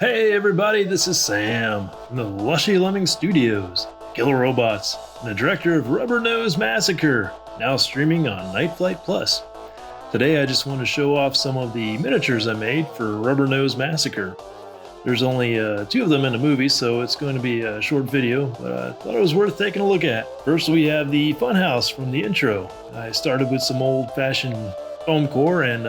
Hey everybody, this is Sam from the Lushy Lemming Studios, Killer Robots, and the director of Rubber Nose Massacre, now streaming on Night Flight Plus. Today I just want to show off some of the miniatures I made for Rubber Nose Massacre. There's only two of them in the movie, so it's going to be a short video, but I thought it was worth taking a look at. First we have the funhouse from the intro. I started with some old-fashioned foam core and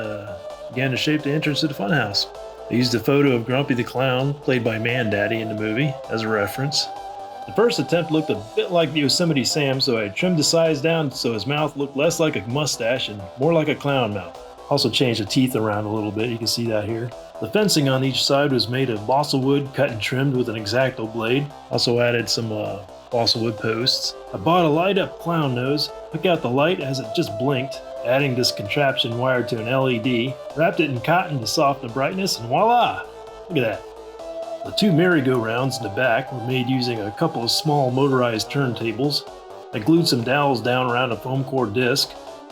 began to shape the entrance to the funhouse. I used a photo of Grumpy the Clown, played by Man Daddy in the movie, as a reference. The first attempt looked a bit like the Yosemite Sam, so I trimmed the size down so his mouth looked less like a mustache and more like a clown mouth. Also changed the teeth around a little bit, you can see that here. The fencing on each side was made of balsa wood cut and trimmed with an X-Acto blade. Also added some balsa wood posts. I bought a light-up clown nose, took out the light as it just blinked, adding this contraption wired to an LED, wrapped it in cotton to soften the brightness, and voila! Look at that. The two merry-go-rounds in the back were made using a couple of small motorized turntables. I glued some dowels down around a foam core disc,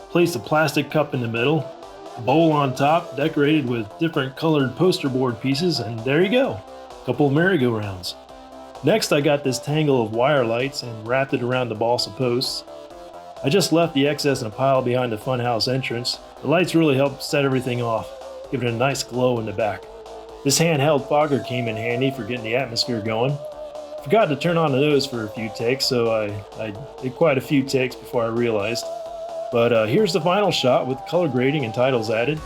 placed a plastic cup in the middle, a bowl on top decorated with different colored poster board pieces, and there you go, a couple of merry-go-rounds. Next I got this tangle of wire lights and wrapped it around the balsa posts. I just left the excess in a pile behind the funhouse entrance. The lights really helped set everything off, giving it a nice glow in the back. This handheld fogger came in handy for getting the atmosphere going. Forgot to turn on the nose for a few takes, so I did quite a few takes before I realized. But here's the final shot with color grading and titles added.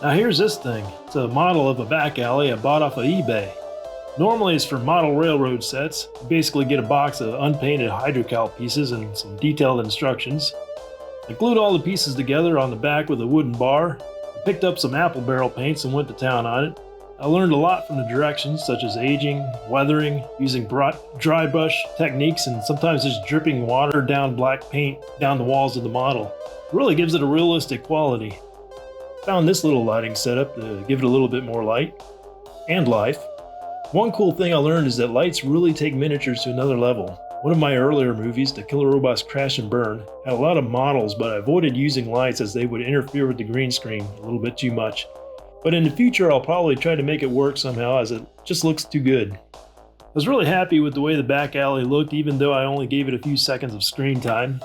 Now here's this thing. It's a model of a back alley I bought off of eBay. Normally it's for model railroad sets. You basically get a box of unpainted hydrocal pieces and some detailed instructions. I glued all the pieces together on the back with a wooden bar. I picked up some apple barrel paints and went to town on it. I learned a lot from the directions such as aging, weathering, using dry brush techniques, and sometimes just dripping watered down black paint down the walls of the model. It really gives it a realistic quality. Found this little lighting setup to give it a little bit more light and life. One cool thing I learned is that lights really take miniatures to another level. One of my earlier movies, The Killer Robots Crash and Burn, had a lot of models, but I avoided using lights as they would interfere with the green screen a little bit too much. But in the future I'll probably try to make it work somehow, as it just looks too good. I was really happy with the way the back alley looked, even though I only gave it a few seconds of screen time.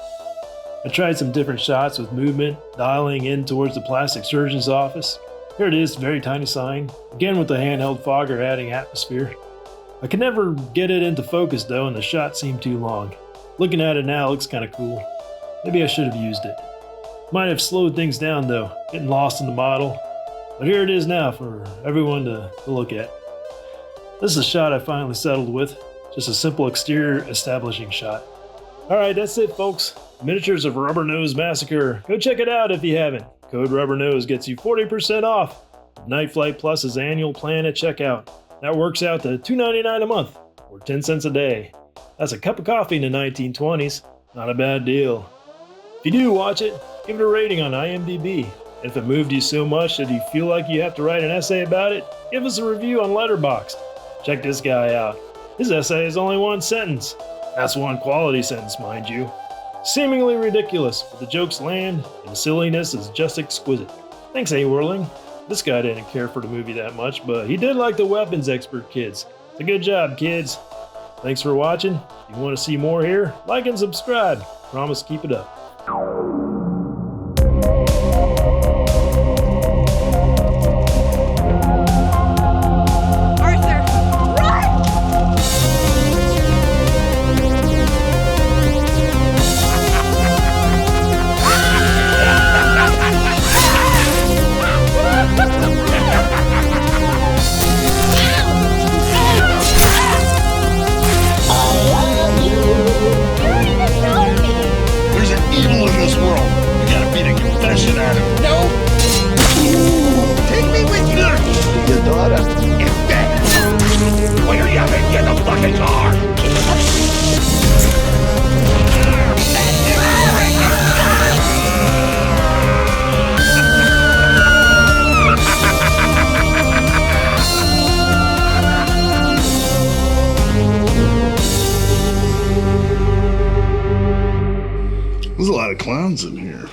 I tried some different shots with movement, dialing in towards the plastic surgeon's office. Here it is, very tiny sign, again with the handheld fogger adding atmosphere. I could never get it into focus though, and the shot seemed too long. Looking at it now, it looks kinda cool. Maybe I should have used it. Might have slowed things down though, getting lost in the model. But here it is now for everyone to look at. This is a shot I finally settled with, just a simple exterior establishing shot. Alright, that's it folks. Miniatures of Rubber Nose Massacre. Go check it out if you haven't. Code Rubber Nose gets you 40% off Night Flight Plus's annual plan at checkout. That works out to $2.99 a month, or 10 cents a day. That's a cup of coffee in the 1920s. Not a bad deal. If you do watch it, give it a rating on IMDb. And if it moved you so much that you feel like you have to write an essay about it, give us a review on Letterboxd. Check this guy out. His essay is only one sentence. That's one quality sentence, mind you. Seemingly ridiculous, but the jokes land, and the silliness is just exquisite. Thanks, A-Whirling. This guy didn't care for the movie that much, but he did like the weapons expert kids. So good job, kids. Thanks for watching. If you want to see more here, like and subscribe. Promise to keep it up. There's an There's a lot of clowns in here.